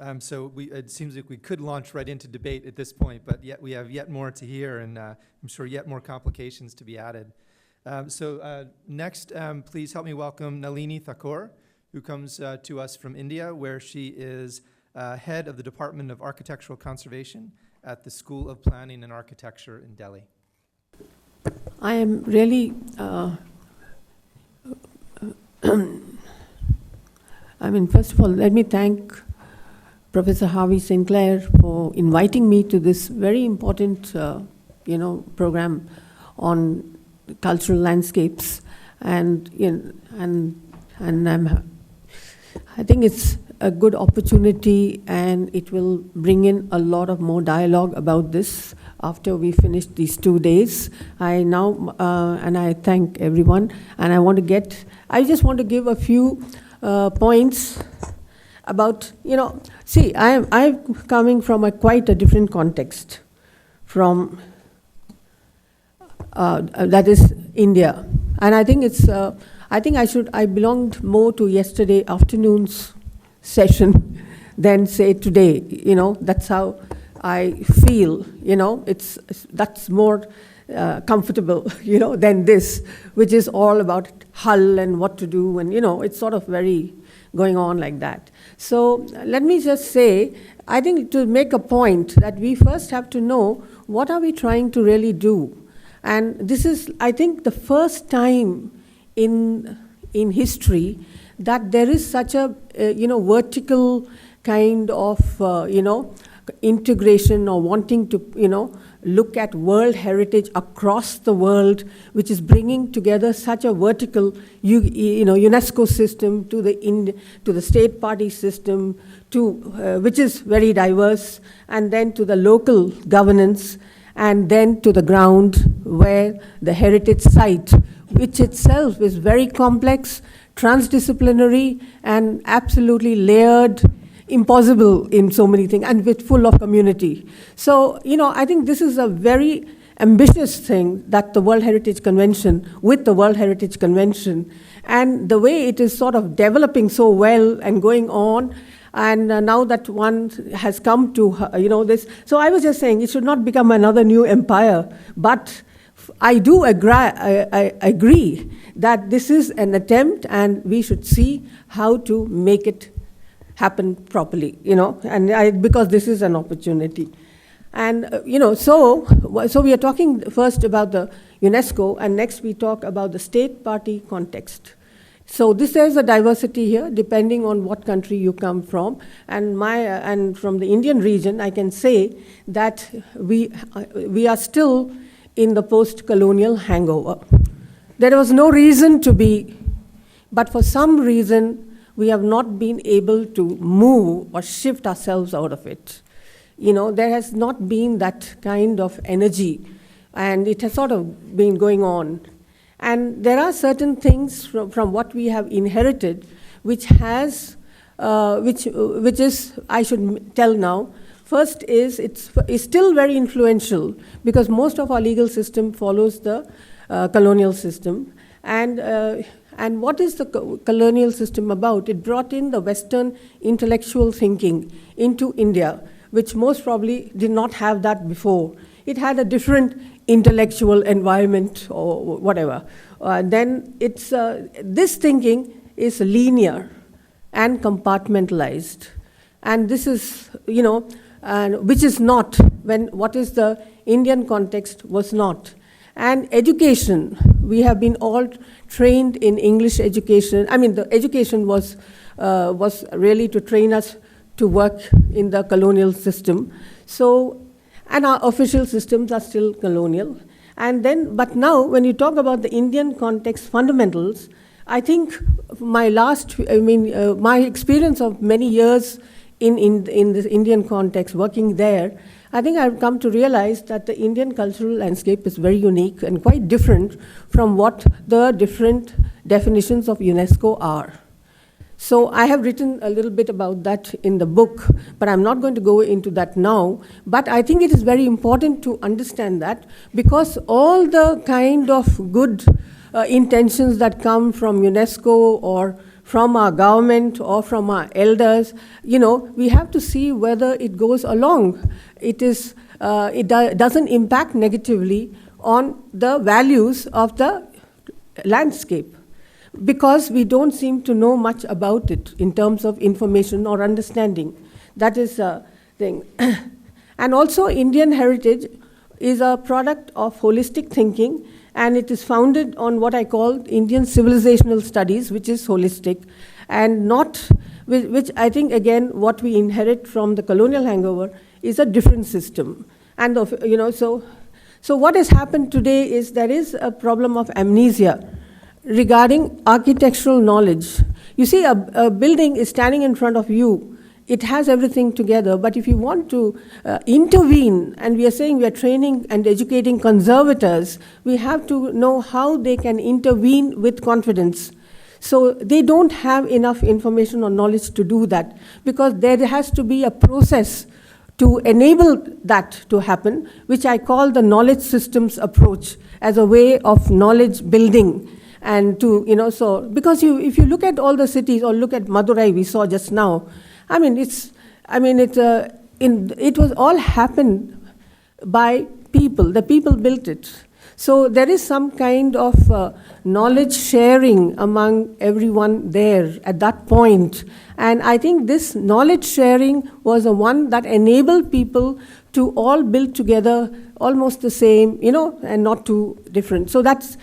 It seems like we could launch right into debate at this point, but yet we have yet more to hear, and I'm sure yet more complications to be added. Next, please help me welcome Nalini Thakur, who comes to us from India, where she is head of the Department of Architectural Conservation at the School of Planning and Architecture in Delhi. I am really, first of all, let me thank Professor Harvey Sinclair for inviting me to this very important, program on cultural landscapes, and I think it's a good opportunity, and it will bring in a lot of more dialogue about this after we finish these 2 days. And I thank everyone, and I just want to give a few points about, I'm coming from quite a different context from, that is India. And I think I belonged more to yesterday afternoon's session than say today, that's how I feel, that's more comfortable, than this, which is all about Hull and what to do, and, it's sort of very going on like that. So let me just say, I think to make a point that we first have to know what are we trying to really do. And this is, I think, the first time in history that there is such a, vertical kind of, integration or wanting to, look at world heritage across the world, which is bringing together such a vertical, UNESCO system to the state party system, which is very diverse, and then to the local governance, and then to the ground where the heritage site, which itself is very complex, transdisciplinary, and absolutely layered, impossible in so many things, and with full of community. So, I think this is a very ambitious thing that the World Heritage Convention, and the way it is sort of developing so well and going on, and now that one has come to, this. So I was just saying, it should not become another new empire, but I do agree that this is an attempt, and we should see how to make it happen properly, because this is an opportunity. And, so we are talking first about the UNESCO, and next we talk about the state party context. So there's a diversity here, depending on what country you come from. And from the Indian region, I can say that we are still in the post-colonial hangover. There was no reason to be, but for some reason, we have not been able to move or shift ourselves out of it. There has not been that kind of energy, and it has sort of been going on. And there are certain things from what we have inherited, which is, I should tell now, first is, it's still very influential, because most of our legal system follows the colonial system. And what is the colonial system about? It brought in the Western intellectual thinking into India, which most probably did not have that before. It had a different intellectual environment or whatever. Then this thinking is linear and compartmentalized. And this is, which is not, what is the Indian context was not. And education, we have been all trained in English education. I mean, the education was really to train us to work in the colonial system. So, and our official systems are still colonial. And then, but now, when you talk about the Indian context fundamentals, I think my experience of many years in this Indian context, working there, I think I've come to realize that the Indian cultural landscape is very unique and quite different from what the different definitions of UNESCO are. So I have written a little bit about that in the book, but I'm not going to go into that now. But I think it is very important to understand that, because all the kind of good intentions that come from UNESCO or from our government or from our elders, we have to see whether it goes along. Doesn't impact negatively on the values of the landscape, because we don't seem to know much about it in terms of information or understanding. That is a thing. And also, Indian heritage is a product of holistic thinking, and it is founded on what I call Indian civilizational studies, which is holistic, and not, which I think, again, what we inherit from the colonial hangover is a different system. And, so what has happened today is there is a problem of amnesia regarding architectural knowledge. You see, a building is standing in front of you. It has everything together, but if you want to intervene, and we are saying we are training and educating conservators, we have to know how they can intervene with confidence. So they don't have enough information or knowledge to do that, because there has to be a process to enable that to happen, which I call the knowledge systems approach as a way of knowledge building. And to, so, because if you look at all the cities, or look at Madurai we saw just now, it was all happened by people. The people built it. So there is some kind of knowledge sharing among everyone there at that point. And I think this knowledge sharing was the one that enabled people to all build together almost the same, and not too different. So that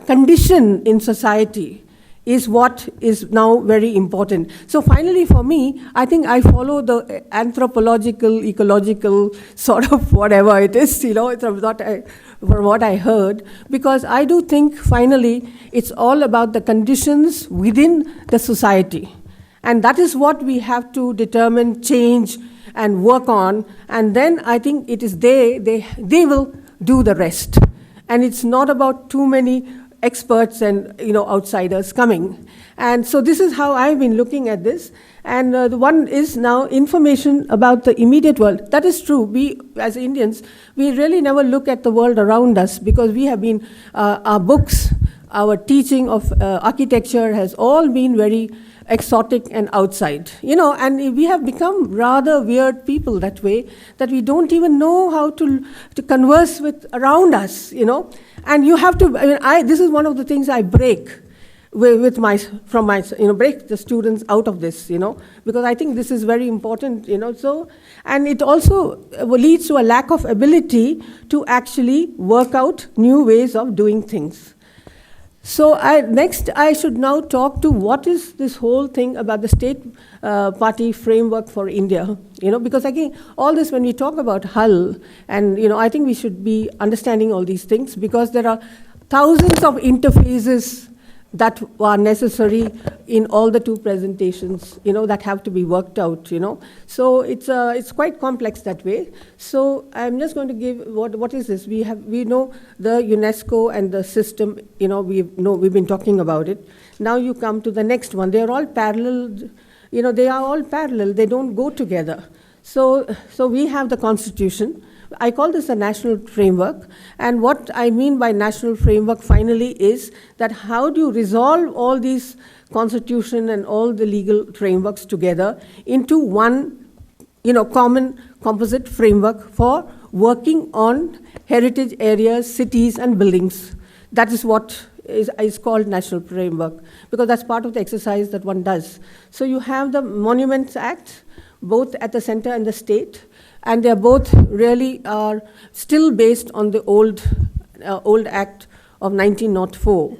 condition in society is what is now very important. So finally, for me, I think I follow the anthropological, ecological sort of whatever it is, from what I heard, because I do think finally it's all about the conditions within the society. And that is what we have to determine, change, and work on. And then I think it is they will do the rest. And it's not about too many experts and outsiders coming. And so this is how I've been looking at this. And the one is now information about the immediate world. That is true. We, as Indians, we really never look at the world around us, because we have been, our books, our teaching of architecture has all been very exotic and outside, and we have become rather weird people that way, that we don't even know how to converse with around us, and you have to, this is one of the things I break break the students out of this, because I think this is very important, so, and it also leads to a lack of ability to actually work out new ways of doing things. So next, I should now talk to what is this whole thing about the state party framework for India, because again, all this, when we talk about Hull, and I think we should be understanding all these things, because there are thousands of interfaces that are necessary in all the two presentations, that have to be worked out, So it's quite complex that way. So I'm just going to give, what is this? We know the UNESCO and the system, we've been talking about it. Now you come to the next one. They're all parallel, they are all parallel. They don't go together. So we have the Constitution. I call this a national framework, and what I mean by national framework finally is that how do you resolve all these constitution and all the legal frameworks together into one, common composite framework for working on heritage areas, cities, and buildings. That is what is called national framework, because that's part of the exercise that one does. So you have the Monuments Act, both at the center and the state, and they are both really are still based on the old Act of 1904,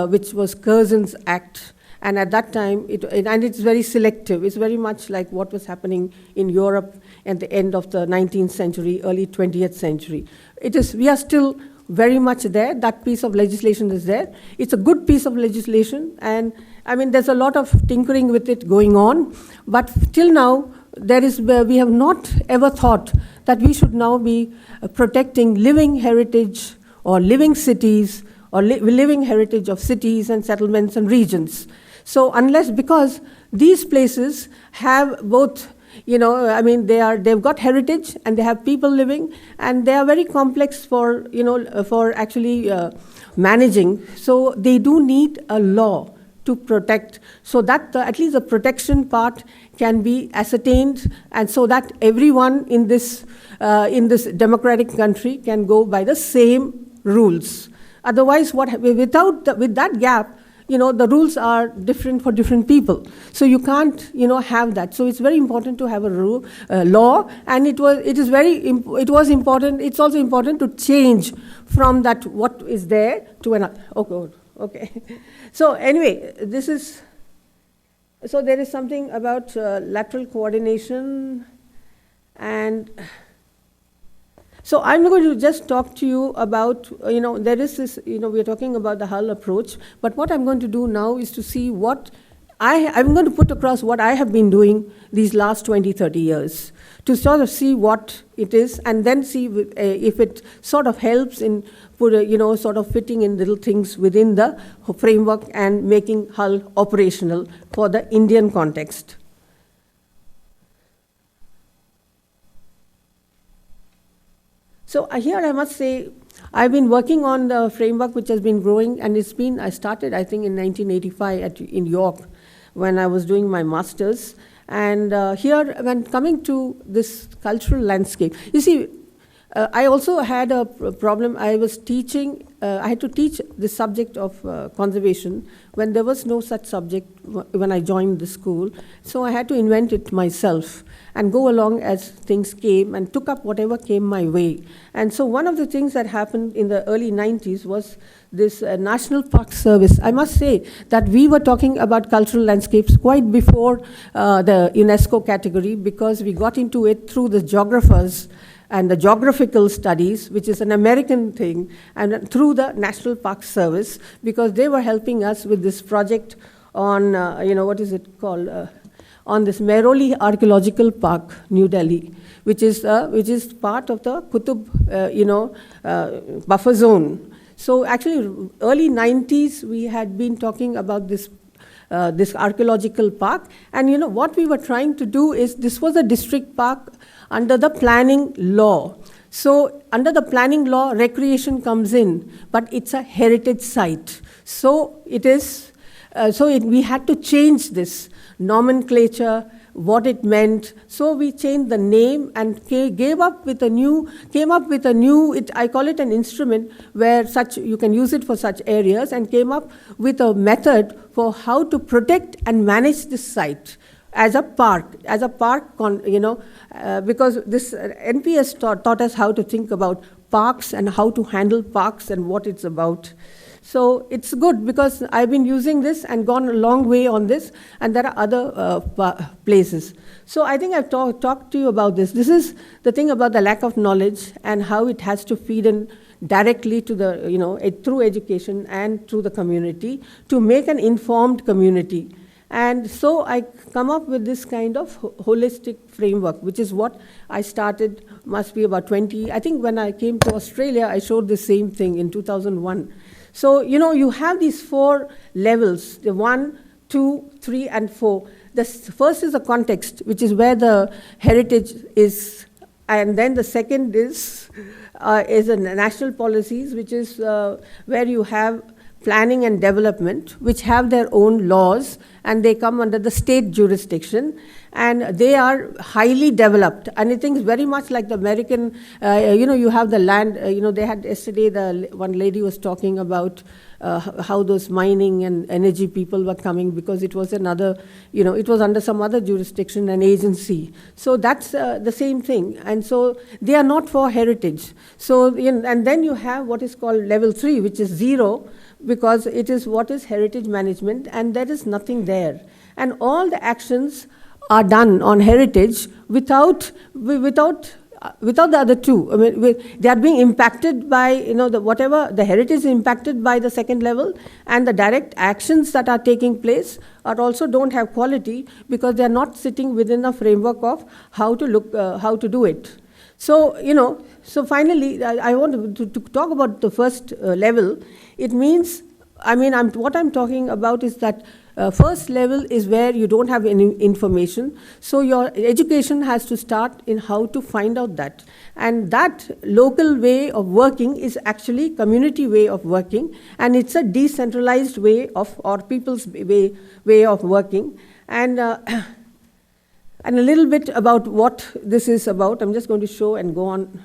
which was Curzon's Act. And at that time, it's very selective. It's very much like what was happening in Europe at the end of the 19th century, early 20th century. We are still very much there. That piece of legislation is there. It's a good piece of legislation, and there's a lot of tinkering with it going on, but till now, we have not ever thought that we should now be protecting living heritage or living cities or living heritage of cities and settlements and regions. So because these places have both, they've got heritage and they have people living, and they are very complex for actually managing. So they do need a law to protect, so that at least the protection part can be ascertained, and so that everyone in this democratic country can go by the same rules. Otherwise, with that gap, the rules are different for different people. So you can't, have that. So it's very important to have a law, and it's important. It's also important to change from that what is there to another. Okay. So anyway, so there is something about lateral coordination, and so I'm going to just talk to you about, there is this, we're talking about the Hull approach, but what I'm going to do now is to see I'm going to put across what I have been doing these last 20, 30 years, to sort of see what it is, and then see if it sort of helps in sort of fitting in little things within the framework and making Hull operational for the Indian context. So here I must say, I've been working on the framework which has been growing, and I started, I think, in 1985 in York when I was doing my master's. And here, when coming to this cultural landscape, you see, I also had a problem. I was teaching, I had to teach the subject of conservation when there was no such subject when I joined the school. So I had to invent it myself and go along as things came, and took up whatever came my way. And so one of the things that happened in the early 90s was this National Park Service. I must say that we were talking about cultural landscapes quite before the UNESCO category, because we got into it through the geographers and the geographical studies, which is an American thing, and through the National Park Service, because they were helping us with this project on, what is it called? On this Mehroli Archaeological Park, New Delhi, which is part of the Qutub, buffer zone. So actually, early 90s, we had been talking about this archaeological park, and what we were trying to do is, this was a district park under the planning law. So under the planning law, recreation comes in, but it's a heritage site. So it is. We had to change this nomenclature, what it meant. So we changed the name and came up with a new, I call it an instrument, where you can use it for such areas, and came up with a method for how to protect and manage this site as a park, because this NPS taught us how to think about parks and how to handle parks and what it's about. So it's good, because I've been using this and gone a long way on this, and there are other places. So I think I've talked to you about this. This is the thing about the lack of knowledge and how it has to feed in directly to the, through education and through the community, to make an informed community. And so I come up with this kind of holistic framework, which is what I started, must be about 20. I think when I came to Australia, I showed the same thing in 2001. So, you have these 4 levels, the 1, 2, 3, and 4. The first is the context, which is where the heritage is, and then the second is the national policies, which is where you have planning and development, which have their own laws, and they come under the state jurisdiction, and they are highly developed. And I think it's very much like the American, you have the land, they had yesterday, one lady was talking about how those mining and energy people were coming, because it was another, it was under some other jurisdiction and agency. So that's the same thing. And so they are not for heritage. So, and then you have what is called level 3, which is 0, because it is what is heritage management, and there is nothing there. And all the actions are done on heritage without the other two. I mean, they are being impacted by, whatever the heritage is impacted by the second level, and the direct actions that are taking place are also don't have quality, because they are not sitting within a framework of how to do it. So, so finally, I want to talk about the first level. It means, what I'm talking about is that first level is where you don't have any information. So your education has to start in how to find out that. And that local way of working is actually community way of working, and it's a decentralized way of, or people's way of working. And and a little bit about what this is about. I'm just going to show and go on.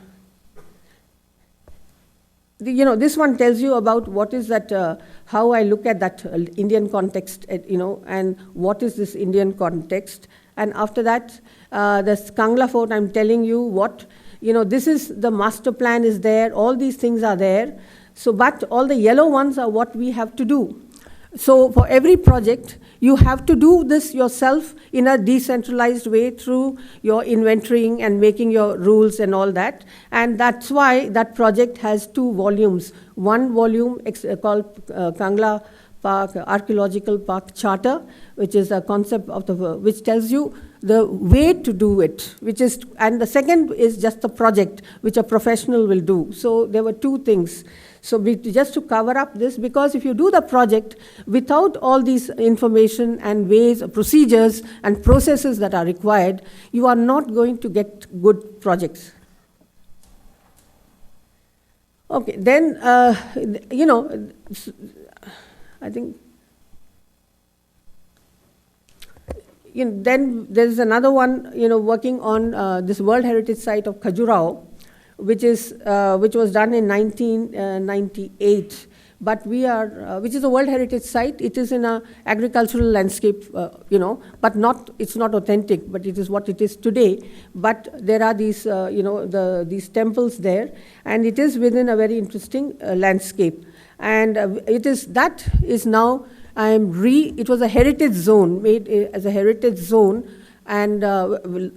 This one tells you about what is that, how I look at that Indian context, and what is this Indian context. And after that, the Kangla Fort, I'm telling you what, this is the master plan is there, all these things are there. So, but all the yellow ones are what we have to do. So for every project, you have to do this yourself in a decentralized way through your inventorying and making your rules and all that. And that's why that project has 2 volumes. One volume called Kangla Park Archaeological Park Charter, which is a concept of which tells you the way to do it, and the second is just the project, which a professional will do. So there were 2 things. So just to cover up this, because if you do the project without all these information and ways, procedures and processes that are required, you are not going to get good projects. Okay, then, I think, then there's another one, working on this World Heritage Site of Khajuraho, which was done in 1998. But which is a World Heritage Site. It is in an agricultural landscape, but it's not authentic, but it is what it is today. But there are these, these temples there, and it is within a very interesting landscape. And it is now, it was a heritage zone, made as a heritage zone, and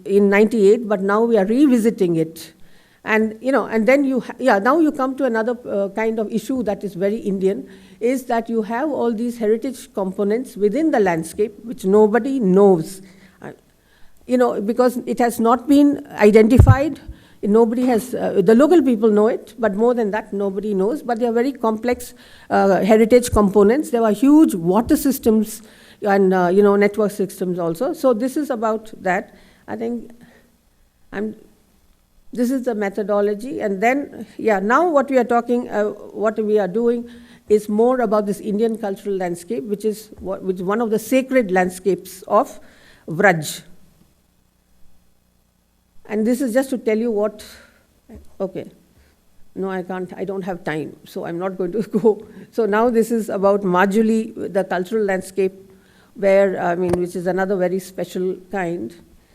in 98, but now we are revisiting it. And, and then now you come to another kind of issue that is very Indian, is that you have all these heritage components within the landscape, which nobody knows, because it has not been identified. Nobody has, the local people know it, but more than that, nobody knows. But they are very complex heritage components. There are huge water systems and, network systems also. So this is about that. I think this is the methodology. And then, now what we are talking, what we are doing is more about this Indian cultural landscape, which is one of the sacred landscapes of Vraj. And this is just to tell you what, okay, no, I can't, I don't have time, so I'm not going to go. So now this is about Majuli, the cultural landscape, where, which is another very special kind.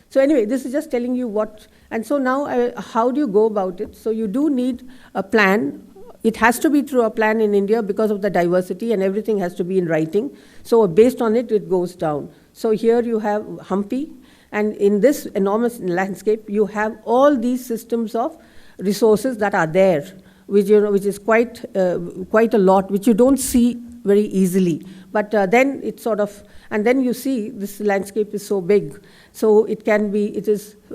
So anyway, this is just telling you what, and so now how do you go about it? So you do need a plan. It has to be through a plan in India because of the diversity, and everything has to be in writing. So based on it, it goes down. So here you have Hampi, and in this enormous landscape, you have all these systems of resources that are there, which is quite a lot, which you don't see very easily. But then it's sort of, and then you see this landscape is so big. So it can be,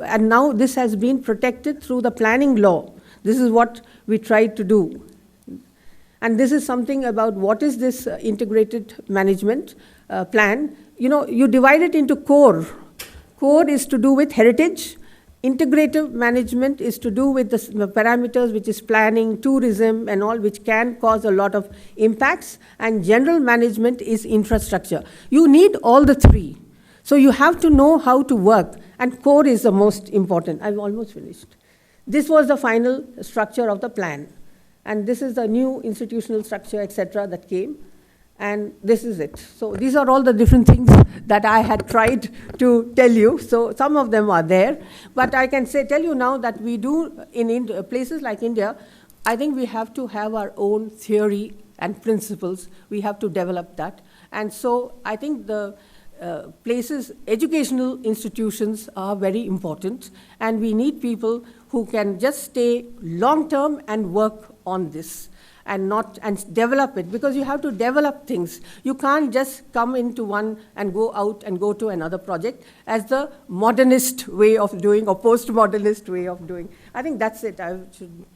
and now this has been protected through the planning law. This is what we tried to do. And this is something about what is this integrated management plan. You divide it into core. Core is to do with heritage. Integrative management is to do with the parameters, which is planning, tourism, and all, which can cause a lot of impacts. And general management is infrastructure. You need all the 3. So you have to know how to work. And core is the most important. I've almost finished. This was the final structure of the plan. And this is the new institutional structure, etc., that came. And this is it. So these are all the different things that I had tried to tell you. So some of them are there. But I can tell you now that we do, in places like India, I think we have to have our own theory and principles. We have to develop that. And so I think the educational institutions are very important. And we need people who can just stay long-term and work on this. And develop it, because you have to develop things. You can't just come into one and go out and go to another project as the modernist way of doing or postmodernist way of doing. I think that's it. I should.